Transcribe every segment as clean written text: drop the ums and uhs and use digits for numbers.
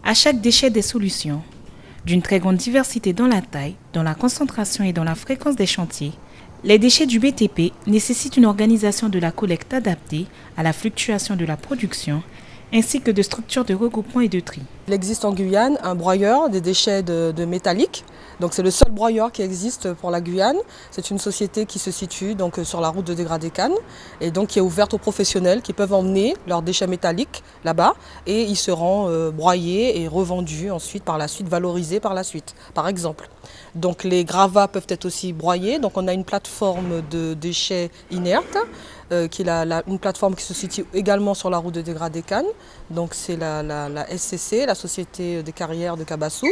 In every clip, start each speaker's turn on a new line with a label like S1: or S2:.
S1: À chaque déchet des solutions, d'une très grande diversité dans la taille, dans la concentration et dans la fréquence des chantiers, les déchets du BTP nécessitent une organisation de la collecte adaptée à la fluctuation de la production, ainsi que de structures de regroupement et de tri.
S2: Il existe en Guyane un broyeur des déchets de métalliques. Donc c'est le seul broyeur qui existe pour la Guyane. C'est une société qui se situe donc sur la route de Dégradé-Cannes et donc qui est ouverte aux professionnels qui peuvent emmener leurs déchets métalliques là-bas et ils seront broyés et revendus ensuite par la suite, valorisés par la suite, par exemple. Donc les gravats peuvent être aussi broyés. Donc on a une plateforme de déchets inertes qui est une plateforme qui se situe également sur la route de Dégradé-Cannes. Donc c'est la SCC, la Société des carrières de Cabassou,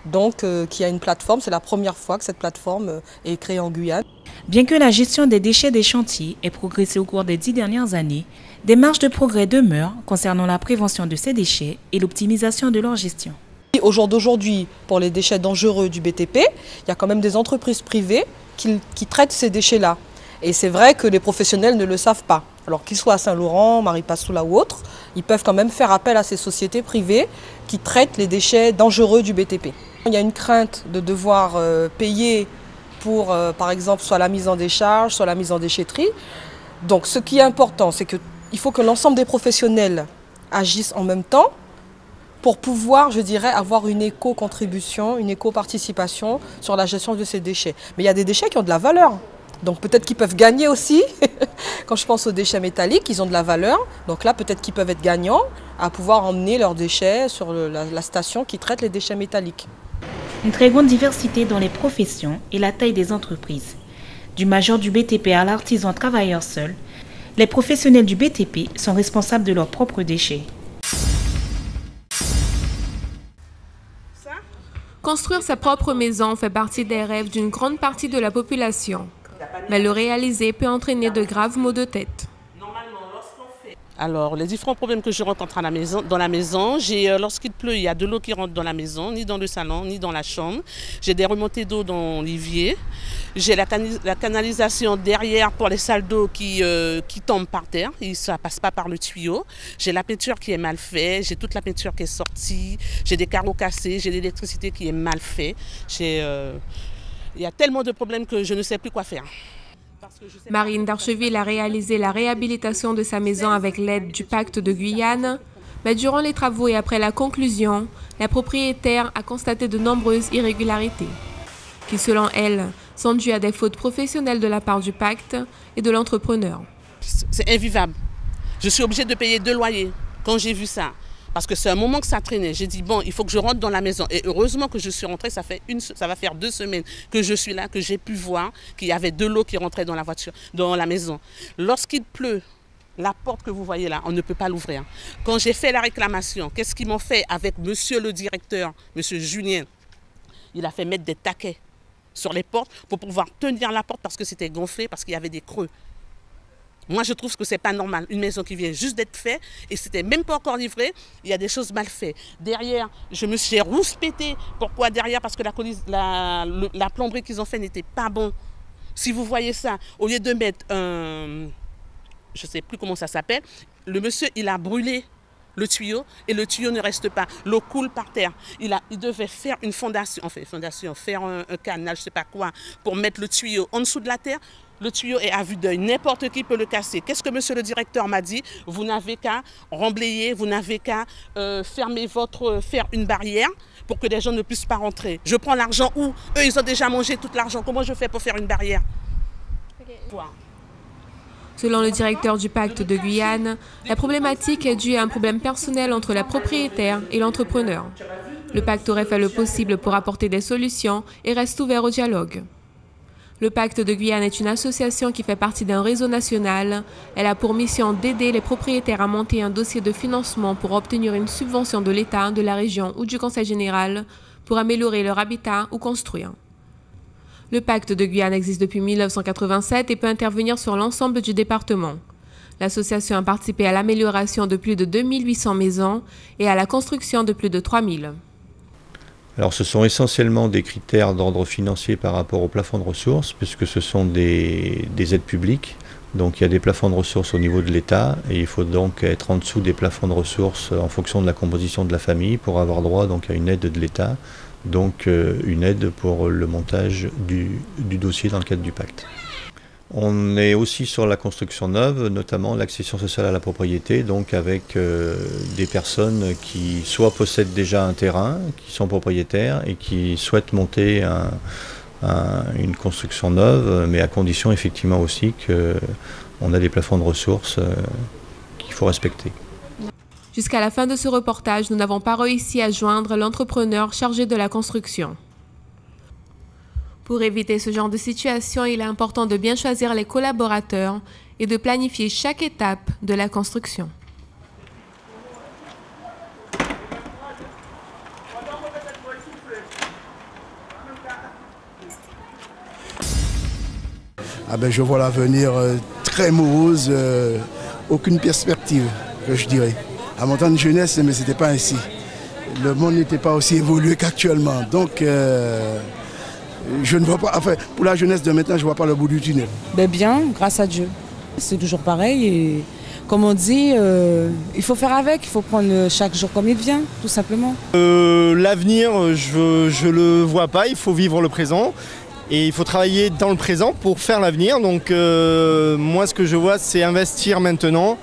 S2: donc qui a une plateforme. C'est la première fois que cette plateforme est créée en Guyane.
S1: Bien que la gestion des déchets des chantiers ait progressé au cours des 10 dernières années, des marges de progrès demeurent concernant la prévention de ces déchets et l'optimisation de leur gestion.
S2: Au jour d'aujourd'hui, pour les déchets dangereux du BTP, il y a quand même des entreprises privées qui traitent ces déchets-là. Et c'est vrai que les professionnels ne le savent pas. Alors qu'ils soient à Saint-Laurent, Maripasoula ou autres, ils peuvent quand même faire appel à ces sociétés privées qui traitent les déchets dangereux du BTP. Il y a une crainte de devoir payer pour, par exemple, soit la mise en décharge, soit la mise en déchetterie. Donc ce qui est important, c'est qu'il faut que l'ensemble des professionnels agissent en même temps pour pouvoir, je dirais, avoir une éco-contribution, une éco-participation sur la gestion de ces déchets. Mais il y a des déchets qui ont de la valeur. Donc peut-être qu'ils peuvent gagner aussi. Quand je pense aux déchets métalliques, ils ont de la valeur. Donc là, peut-être qu'ils peuvent être gagnants à pouvoir emmener leurs déchets sur la station qui traite les déchets métalliques.
S1: Une très grande diversité dans les professions et la taille des entreprises. Du major du BTP à l'artisan travailleur seul, les professionnels du BTP sont responsables de leurs propres déchets.
S3: Construire sa propre maison fait partie des rêves d'une grande partie de la population. Mais le réaliser peut entraîner de graves maux de tête.
S4: Alors, les différents problèmes que je rencontre dans la maison, lorsqu'il pleut, il y a de l'eau qui rentre dans la maison, ni dans le salon, ni dans la chambre. J'ai des remontées d'eau dans l'évier. J'ai la canalisation derrière pour les salles d'eau qui tombent par terre. Et ça ne passe pas par le tuyau. J'ai la peinture qui est mal faite. J'ai toute la peinture qui est sortie. J'ai des carreaux cassés. J'ai l'électricité qui est mal faite. Il y a tellement de problèmes que je ne sais plus quoi faire.
S3: Marine Darcheville a réalisé la réhabilitation de sa maison avec l'aide du Pacte de Guyane. Mais durant les travaux et après la conclusion, la propriétaire a constaté de nombreuses irrégularités, qui selon elle sont dues à des fautes professionnelles de la part du Pacte et de l'entrepreneur.
S4: C'est invivable. Je suis obligée de payer 2 loyers quand j'ai vu ça. Parce que c'est un moment que ça traînait. J'ai dit, bon, il faut que je rentre dans la maison. Et heureusement que je suis rentrée, ça va faire 2 semaines que je suis là, que j'ai pu voir qu'il y avait de l'eau qui rentrait dans la voiture, dans la maison. Lorsqu'il pleut, la porte que vous voyez là, on ne peut pas l'ouvrir. Quand j'ai fait la réclamation, qu'est-ce qu'ils m'ont fait avec monsieur le directeur, monsieur Julien? Il a fait mettre des taquets sur les portes pour pouvoir tenir la porte parce que c'était gonflé, parce qu'il y avait des creux. Moi, je trouve que ce n'est pas normal. Une maison qui vient juste d'être faite et c'était même pas encore livré, il y a des choses mal faites. Derrière, je me suis rouspétée. Pourquoi derrière? Parce que la plomberie qu'ils ont fait n'était pas bon. Si vous voyez ça, au lieu de mettre un... Je ne sais plus comment ça s'appelle, le monsieur, il a brûlé le tuyau et le tuyau ne reste pas. L'eau coule par terre. Il devait faire une fondation, faire un canal, je ne sais pas quoi, pour mettre le tuyau en dessous de la terre. Le tuyau est à vue d'œil, n'importe qui peut le casser. Qu'est-ce que monsieur le directeur m'a dit? Vous n'avez qu'à remblayer, vous n'avez qu'à faire une barrière pour que les gens ne puissent pas rentrer. Je prends l'argent où? Eux, ils ont déjà mangé tout l'argent. Comment je fais pour faire une barrière?
S3: Selon le directeur du Pacte de Guyane, la problématique est due à un problème personnel entre la propriétaire et l'entrepreneur. Le Pacte aurait fait le possible pour apporter des solutions et reste ouvert au dialogue. Le Pacte de Guyane est une association qui fait partie d'un réseau national. Elle a pour mission d'aider les propriétaires à monter un dossier de financement pour obtenir une subvention de l'État, de la région ou du Conseil général pour améliorer leur habitat ou construire. Le Pacte de Guyane existe depuis 1987 et peut intervenir sur l'ensemble du département. L'association a participé à l'amélioration de plus de 2800 maisons et à la construction de plus de 3000.
S5: Alors ce sont essentiellement des critères d'ordre financier par rapport au plafond de ressources, puisque ce sont des aides publiques. Donc il y a des plafonds de ressources au niveau de l'État et il faut donc être en dessous des plafonds de ressources en fonction de la composition de la famille pour avoir droit donc à une aide de l'État, donc une aide pour le montage du dossier dans le cadre du pacte. On est aussi sur la construction neuve, notamment l'accession sociale à la propriété, donc avec des personnes qui soit possèdent déjà un terrain, qui sont propriétaires et qui souhaitent monter une construction neuve, mais à condition effectivement aussi qu'on a des plafonds de ressources qu'il faut respecter.
S3: Jusqu'à la fin de ce reportage, nous n'avons pas réussi à joindre l'entrepreneur chargé de la construction. Pour éviter ce genre de situation, il est important de bien choisir les collaborateurs et de planifier chaque étape de la construction.
S6: Je vois l'avenir très morose, aucune perspective, que je dirais. À mon temps de jeunesse, mais ce n'était pas ainsi. Le monde n'était pas aussi évolué qu'actuellement. Donc, je ne vois pas, enfin, pour la jeunesse de maintenant, je ne vois pas le bout du tunnel.
S7: Bien, grâce à Dieu. C'est toujours pareil et comme on dit, il faut faire avec, il faut prendre chaque jour comme il vient, tout simplement.
S8: L'avenir, je ne le vois pas, il faut vivre le présent. Et il faut travailler dans le présent pour faire l'avenir. Donc moi, ce que je vois, c'est investir maintenant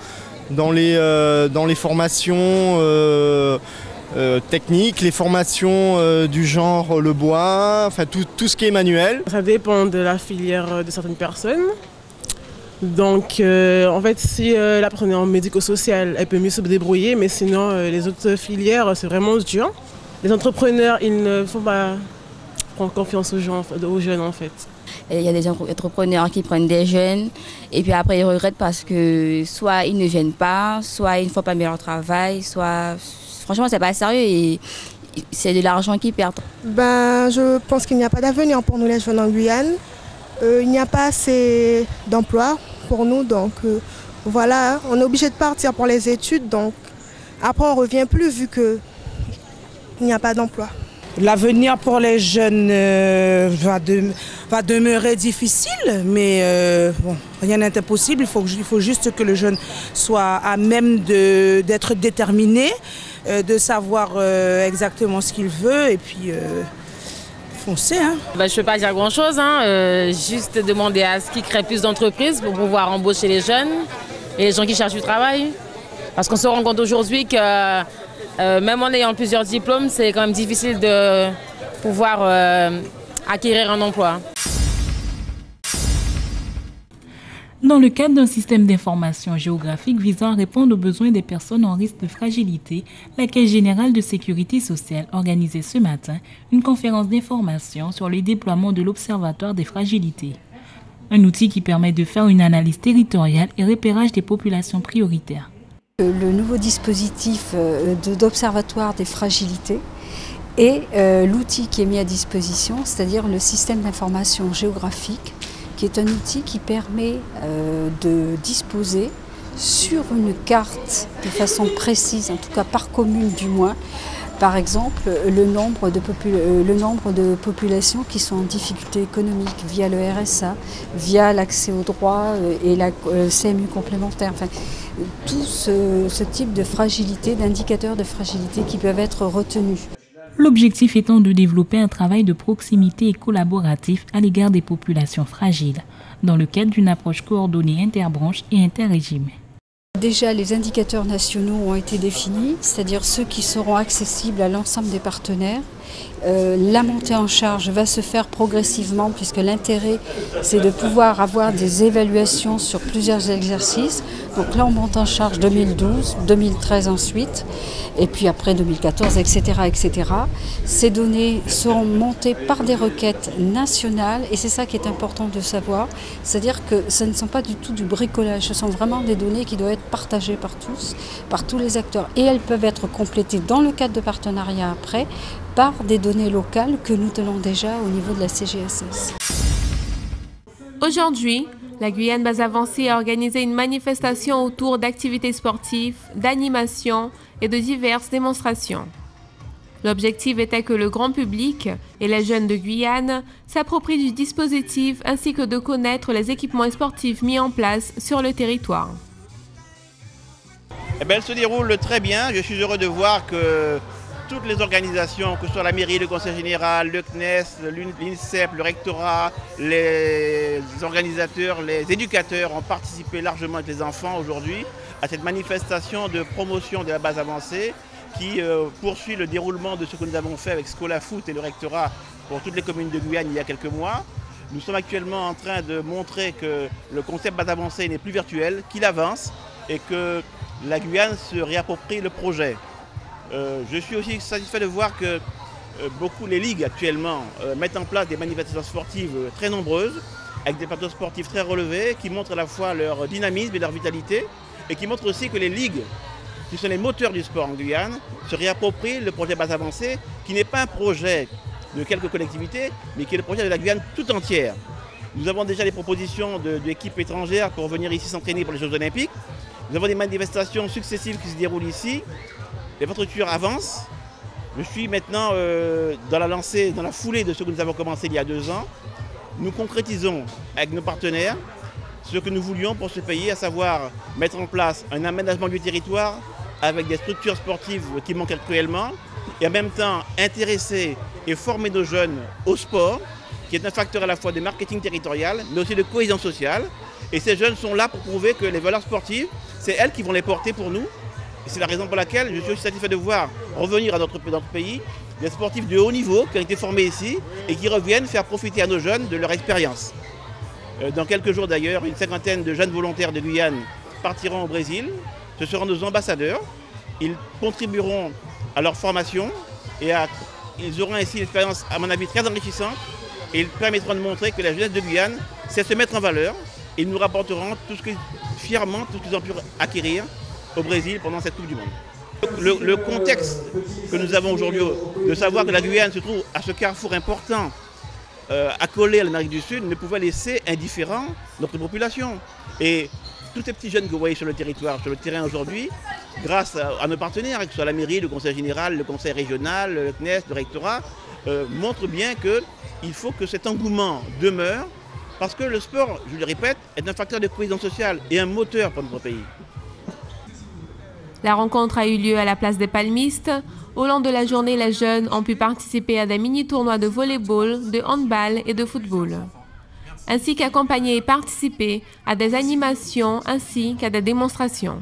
S8: dans les formations techniques, les formations du genre le bois, enfin tout ce qui est manuel.
S9: Ça dépend de la filière de certaines personnes. Donc en fait, si la personne est en médico-social, elle peut mieux se débrouiller, mais sinon les autres filières, c'est vraiment dur. Les entrepreneurs, ils ne font pas confiance aux jeunes en fait.
S10: Il y a des entrepreneurs qui prennent des jeunes et puis après ils regrettent parce que soit ils ne viennent pas, soit ils ne font pas bien leur travail, soit franchement c'est pas sérieux et c'est de l'argent qu'ils perdent.
S11: Je pense qu'il n'y a pas d'avenir pour nous les jeunes en Guyane. Il n'y a pas assez d'emplois pour nous, donc voilà, on est obligé de partir pour les études, donc après on ne revient plus vu qu'il n'y a pas d'emploi.
S7: L'avenir pour les jeunes va demeurer difficile, mais rien n'est impossible. Il faut juste que le jeune soit à même d'être déterminé, de savoir exactement ce qu'il veut et puis foncer.
S12: Je ne peux pas dire grand-chose, juste demander à ce qu'ils créent plus d'entreprises pour pouvoir embaucher les jeunes et les gens qui cherchent du travail. Parce qu'on se rend compte aujourd'hui que même en ayant plusieurs diplômes, c'est quand même difficile de pouvoir acquérir un emploi.
S1: Dans le cadre d'un système d'information géographique visant à répondre aux besoins des personnes en risque de fragilité, la Caisse générale de sécurité sociale organisait ce matin une conférence d'information sur le déploiement de l'Observatoire des fragilités. Un outil qui permet de faire une analyse territoriale et repérage des populations prioritaires.
S13: Le nouveau dispositif d'observatoire des fragilités et l'outil qui est mis à disposition, c'est-à-dire le système d'information géographique, qui est un outil qui permet de disposer sur une carte de façon précise, en tout cas par commune du moins, par exemple le nombre de populations qui sont en difficulté économique via le RSA, via l'accès aux droits et la CMU complémentaire. Enfin, tout ce type de fragilité, d'indicateurs de fragilité qui peuvent être retenus.
S1: L'objectif étant de développer un travail de proximité et collaboratif à l'égard des populations fragiles, dans le cadre d'une approche coordonnée interbranches et interrégimes.
S13: Déjà, les indicateurs nationaux ont été définis, c'est-à-dire ceux qui seront accessibles à l'ensemble des partenaires. La montée en charge va se faire progressivement puisque l'intérêt c'est de pouvoir avoir des évaluations sur plusieurs exercices. Donc là on monte en charge 2012, 2013 ensuite et puis après 2014 etc. etc. Ces données seront montées par des requêtes nationales et c'est ça qui est important de savoir, c'est-à-dire que ce ne sont pas du tout du bricolage, ce sont vraiment des données qui doivent être partagées par tous, par tous les acteurs et elles peuvent être complétées dans le cadre de partenariats après par des données locales que nous tenons déjà au niveau de la CGSS.
S3: Aujourd'hui, la Guyane Base Avancée a organisé une manifestation autour d'activités sportives, d'animations et de diverses démonstrations. L'objectif était que le grand public et les jeunes de Guyane s'approprient du dispositif ainsi que de connaître les équipements sportifs mis en place sur le territoire.
S14: Eh bien, elle se déroule très bien. Je suis heureux de voir que toutes les organisations, que ce soit la mairie, le conseil général, le CNES, l'INSEP, le rectorat, les organisateurs, les éducateurs ont participé largement avec les enfants aujourd'hui à cette manifestation de promotion de la base avancée qui poursuit le déroulement de ce que nous avons fait avec Scola Foot et le rectorat pour toutes les communes de Guyane il y a quelques mois. Nous sommes actuellement en train de montrer que le concept base avancée n'est plus virtuel, qu'il avance et que la Guyane se réapproprie le projet. Je suis aussi satisfait de voir que les ligues actuellement mettent en place des manifestations sportives très nombreuses, avec des plateaux sportifs très relevés, qui montrent à la fois leur dynamisme et leur vitalité, et qui montrent aussi que les ligues, qui sont les moteurs du sport en Guyane, se réapproprient le projet base avancée, qui n'est pas un projet de quelques collectivités, mais qui est le projet de la Guyane tout entière. Nous avons déjà des propositions d'équipes étrangères pour venir ici s'entraîner pour les Jeux Olympiques. Nous avons des manifestations successives qui se déroulent ici. Les structures avancent. Je suis maintenant dans la foulée de ce que nous avons commencé il y a 2 ans. Nous concrétisons avec nos partenaires ce que nous voulions pour ce pays, à savoir mettre en place un aménagement du territoire avec des structures sportives qui manquent actuellement et en même temps intéresser et former nos jeunes au sport, qui est un facteur à la fois de marketing territorial, mais aussi de cohésion sociale. Et ces jeunes sont là pour prouver que les valeurs sportives, c'est elles qui vont les porter pour nous. Et c'est la raison pour laquelle je suis aussi satisfait de voir revenir à notre pays des sportifs de haut niveau qui ont été formés ici et qui reviennent faire profiter à nos jeunes de leur expérience. Dans quelques jours d'ailleurs, une 50aine de jeunes volontaires de Guyane partiront au Brésil. Ce seront nos ambassadeurs. Ils contribueront à leur formation et ils auront ainsi une expérience, à mon avis, très enrichissante. Et ils permettront de montrer que la jeunesse de Guyane sait se mettre en valeur. Et ils nous rapporteront fièrement tout ce qu'ils ont pu acquérir au Brésil pendant cette Coupe du Monde. Le contexte que nous avons aujourd'hui, de savoir que la Guyane se trouve à ce carrefour important, accolé à l'Amérique du Sud, ne pouvait laisser indifférent notre population. Et tous ces petits jeunes que vous voyez sur le territoire, sur le terrain aujourd'hui, grâce à nos partenaires, que ce soit la mairie, le conseil général, le conseil régional, le CNES, le rectorat, montrent bien qu'il faut que cet engouement demeure, parce que le sport, je le répète, est un facteur de cohésion sociale et un moteur pour notre pays.
S3: La rencontre a eu lieu à la place des Palmistes. Au long de la journée, les jeunes ont pu participer à des mini-tournois de volley-ball, de handball et de football, ainsi qu'accompagner et participer à des animations ainsi qu'à des démonstrations.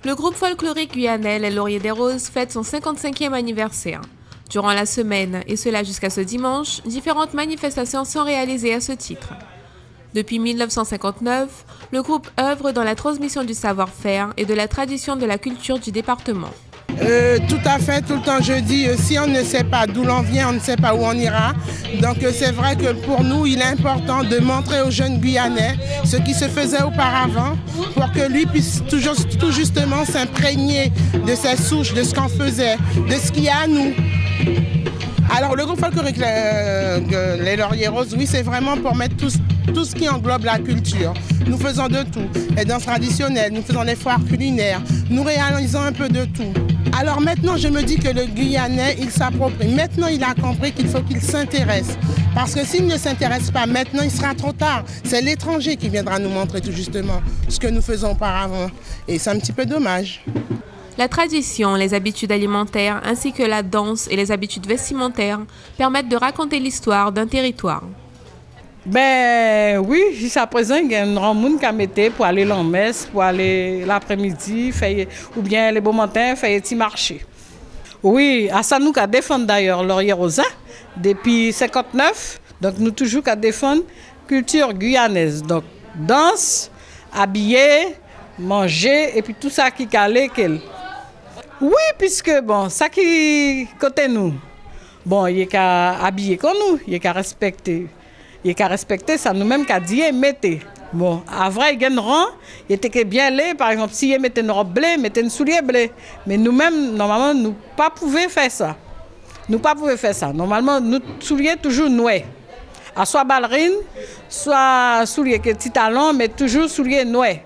S3: Le groupe folklorique guyanais Les Lauriers des Roses fête son 55e anniversaire. Durant la semaine, et cela jusqu'à ce dimanche, différentes manifestations sont réalisées à ce titre. Depuis 1959, le groupe œuvre dans la transmission du savoir-faire et de la tradition de la culture du département.
S7: Tout à fait, tout le temps je dis, si on ne sait pas d'où l'on vient, on ne sait pas où on ira. Donc c'est vrai que pour nous, il est important de montrer aux jeunes Guyanais ce qui se faisait auparavant pour que lui puisse tout justement s'imprégner de ses souches, de ce qu'on faisait, de ce qu'il y a à nous. Alors le groupe folklorique Les Lauriers Roses, oui, c'est vraiment pour mettre tout ce qui englobe la culture. Nous faisons de tout, les danses traditionnelles, nous faisons les foires culinaires, nous réalisons un peu de tout. Alors maintenant, je me dis que le Guyanais, il s'approprie. Maintenant, il a compris qu'il faut qu'il s'intéresse. Parce que s'il ne s'intéresse pas maintenant, il sera trop tard. C'est l'étranger qui viendra nous montrer tout justement ce que nous faisons auparavant. Et c'est un petit peu dommage.
S3: La tradition, les habitudes alimentaires ainsi que la danse et les habitudes vestimentaires permettent de raconter l'histoire d'un territoire.
S15: Ben oui, jusqu'à présent, il y a un grand monde qui a mis pour aller en messe, pour aller l'après-midi, ou bien les beaux matins, faire un petit marché. Oui, à ça nous qu'à défendre d'ailleurs Lauriers Roses depuis 1959. Donc nous toujours qu'à défendre culture guyanaise. Donc danse, habiller, manger et puis tout ça qui calait qu'elle. Oui, puisque bon, ça qui côté nous, bon, il y a qu'à habiller comme nous, il y a qu'à respecter. Il y a qu'à respecter ça, nous-mêmes qu'à dire, mettez. Bon, avant, il y a un rang, il était bien laid, par exemple, si il mettait une robe bleue, il mettait une soulier bleu. Mais nous-mêmes, normalement, nous ne pouvions pas faire ça. Nous ne pouvions pas faire ça. Normalement, nous souliers toujours noués. Soit ballerine, soit souliers qui petit talon, mais toujours souliers noués.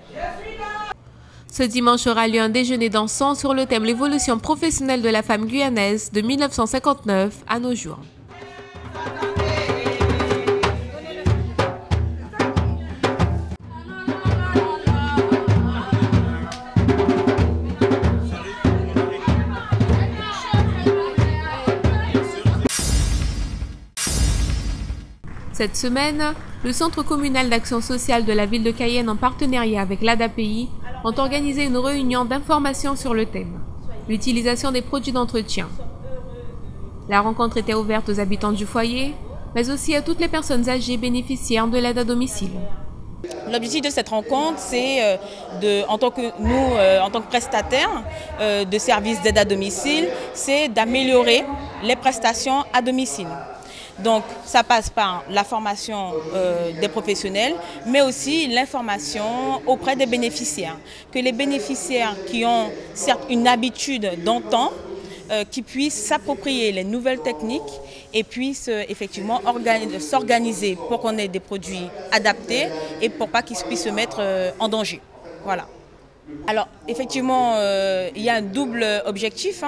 S3: Ce dimanche aura lieu un déjeuner dansant sur le thème l'évolution professionnelle de la femme guyanaise de 1959 à nos jours. Cette semaine, le Centre communal d'action sociale de la ville de Cayenne en partenariat avec l'ADAPI ont organisé une réunion d'information sur le thème « L'utilisation des produits d'entretien ». La rencontre était ouverte aux habitants du foyer, mais aussi à toutes les personnes âgées bénéficiaires de l'aide à domicile.
S16: L'objectif de cette rencontre, c'est en tant que prestataires de services d'aide à domicile, c'est d'améliorer les prestations à domicile. Donc ça passe par la formation des professionnels, mais aussi l'information auprès des bénéficiaires. Que les bénéficiaires qui ont certes une habitude d'antan, qui puissent s'approprier les nouvelles techniques et puissent effectivement s'organiser pour qu'on ait des produits adaptés et pour pas qu'ils puissent se mettre en danger. Voilà. Alors effectivement, il y a un double objectif.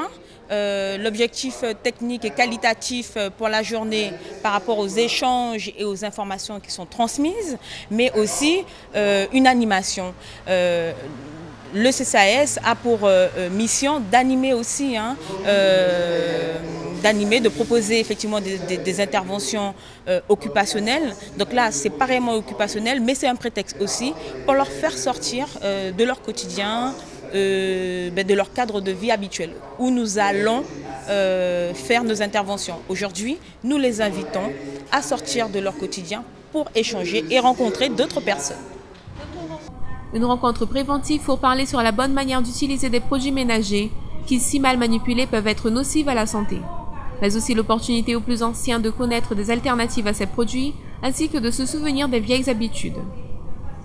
S16: L'objectif technique et qualitatif pour la journée par rapport aux échanges et aux informations qui sont transmises, mais aussi une animation. Le CCAS a pour mission d'animer aussi, de proposer effectivement des interventions occupationnelles. Donc là, c'est pas réellement occupationnel, mais c'est un prétexte aussi pour leur faire sortir de leur quotidien, de leur cadre de vie habituel, où nous allons faire nos interventions. Aujourd'hui, nous les invitons à sortir de leur quotidien pour échanger et rencontrer d'autres personnes.
S3: Une rencontre préventive pour parler sur la bonne manière d'utiliser des produits ménagers qui, si mal manipulés, peuvent être nocifs à la santé. Mais aussi l'opportunité aux plus anciens de connaître des alternatives à ces produits, ainsi que de se souvenir des vieilles habitudes.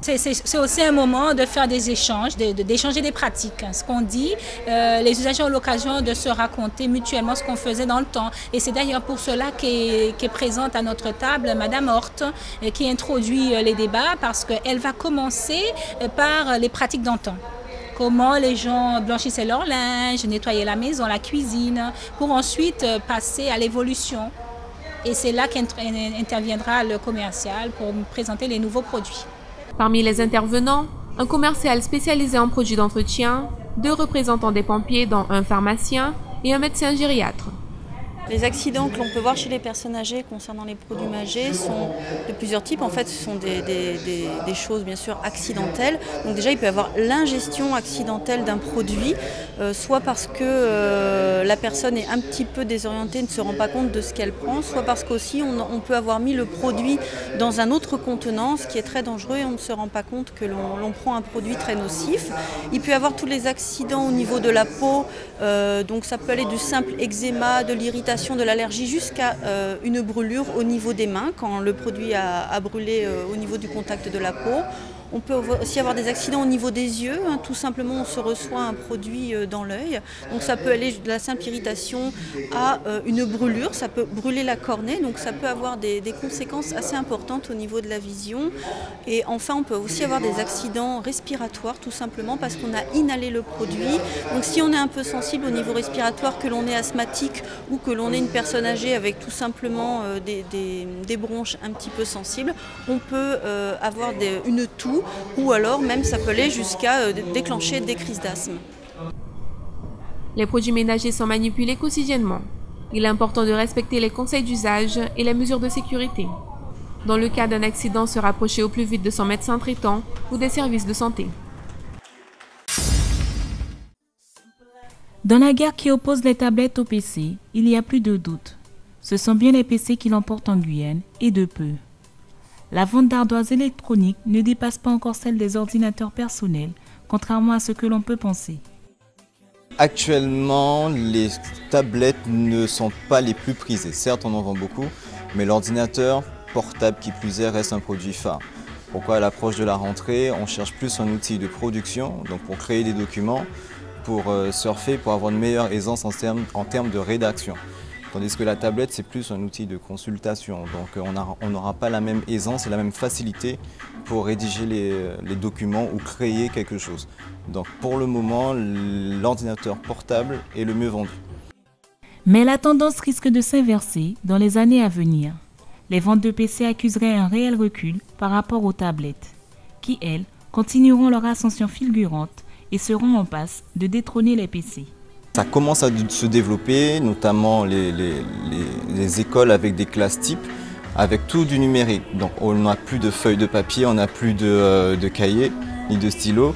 S17: C'est aussi un moment de faire des échanges, d'échanger des pratiques. Ce qu'on dit, les usagers ont l'occasion de se raconter mutuellement ce qu'on faisait dans le temps. Et c'est d'ailleurs pour cela qu'est présente à notre table Madame Horte, qui introduit les débats, parce qu'elle va commencer par les pratiques d'antan. Comment les gens blanchissaient leur linge, nettoyaient la maison, la cuisine, pour ensuite passer à l'évolution. Et c'est là qu'interviendra le commercial pour présenter les nouveaux produits.
S3: Parmi les intervenants, un commercial spécialisé en produits d'entretien, 2 représentants des pompiers dont un pharmacien et un médecin gériatre.
S18: Les accidents que l'on peut voir chez les personnes âgées concernant les produits ménagers sont de plusieurs types. En fait, ce sont des choses bien sûr accidentelles. Donc déjà, il peut y avoir l'ingestion accidentelle d'un produit, soit parce que la personne est un petit peu désorientée, ne se rend pas compte de ce qu'elle prend, soit parce qu'aussi on peut avoir mis le produit dans un autre contenant, ce qui est très dangereux et on ne se rend pas compte que l'on prend un produit très nocif. Il peut y avoir tous les accidents au niveau de la peau, donc ça peut aller du simple eczéma, de l'irritation, de l'allergie jusqu'à une brûlure au niveau des mains quand le produit a brûlé au niveau du contact de la peau. On peut aussi avoir des accidents au niveau des yeux, tout simplement on se reçoit un produit dans l'œil. Donc ça peut aller de la simple irritation à une brûlure, ça peut brûler la cornée, donc ça peut avoir des conséquences assez importantes au niveau de la vision. Et enfin on peut aussi avoir des accidents respiratoires, tout simplement parce qu'on a inhalé le produit. Donc si on est un peu sensible au niveau respiratoire, que l'on est asthmatique ou que l'on est une personne âgée avec tout simplement des bronches un petit peu sensibles, on peut avoir une toux, ou alors même ça peut aller jusqu'à déclencher des crises d'asthme.
S3: Les produits ménagers sont manipulés quotidiennement. Il est important de respecter les conseils d'usage et les mesures de sécurité. Dans le cas d'un accident, se rapprocher au plus vite de son médecin traitant ou des services de santé.
S1: Dans la guerre qui oppose les tablettes aux PC, il n'y a plus de doute. Ce sont bien les PC qui l'emportent en Guyane, et de peu. La vente d'ardoises électroniques ne dépasse pas encore celle des ordinateurs personnels, contrairement à ce que l'on peut penser.
S19: Actuellement, les tablettes ne sont pas les plus prisées. Certes, on en vend beaucoup, mais l'ordinateur portable qui plus est reste un produit phare. Pourquoi à l'approche de la rentrée, on cherche plus un outil de production, donc pour créer des documents, pour surfer, pour avoir une meilleure aisance en termes de rédaction. Tandis que la tablette, c'est plus un outil de consultation. Donc on n'aura pas la même aisance et la même facilité pour rédiger les documents ou créer quelque chose. Donc pour le moment, l'ordinateur portable est le mieux vendu.
S1: Mais la tendance risque de s'inverser dans les années à venir. Les ventes de PC accuseraient un réel recul par rapport aux tablettes, qui, elles, continueront leur ascension fulgurante et seront en passe de détrôner les PC.
S19: Ça commence à se développer, notamment les écoles avec des classes types, avec tout du numérique. Donc on n'a plus de feuilles de papier, on n'a plus de cahiers ni de stylos.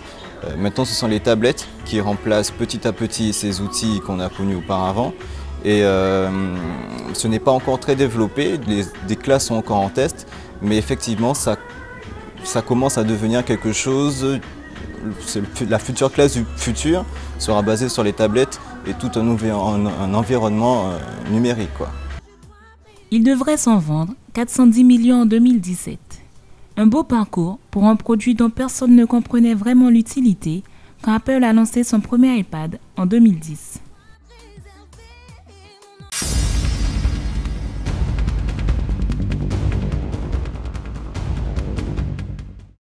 S19: Maintenant ce sont les tablettes qui remplacent petit à petit ces outils qu'on a connus auparavant. Et ce n'est pas encore très développé, des classes sont encore en test, mais effectivement ça commence à devenir quelque chose. La future classe du futur sera basée sur les tablettes et tout un environnement numérique, quoi.
S1: Il devrait s'en vendre 410 millions en 2017. Un beau parcours pour un produit dont personne ne comprenait vraiment l'utilité quand Apple a lancé son premier iPad en 2010.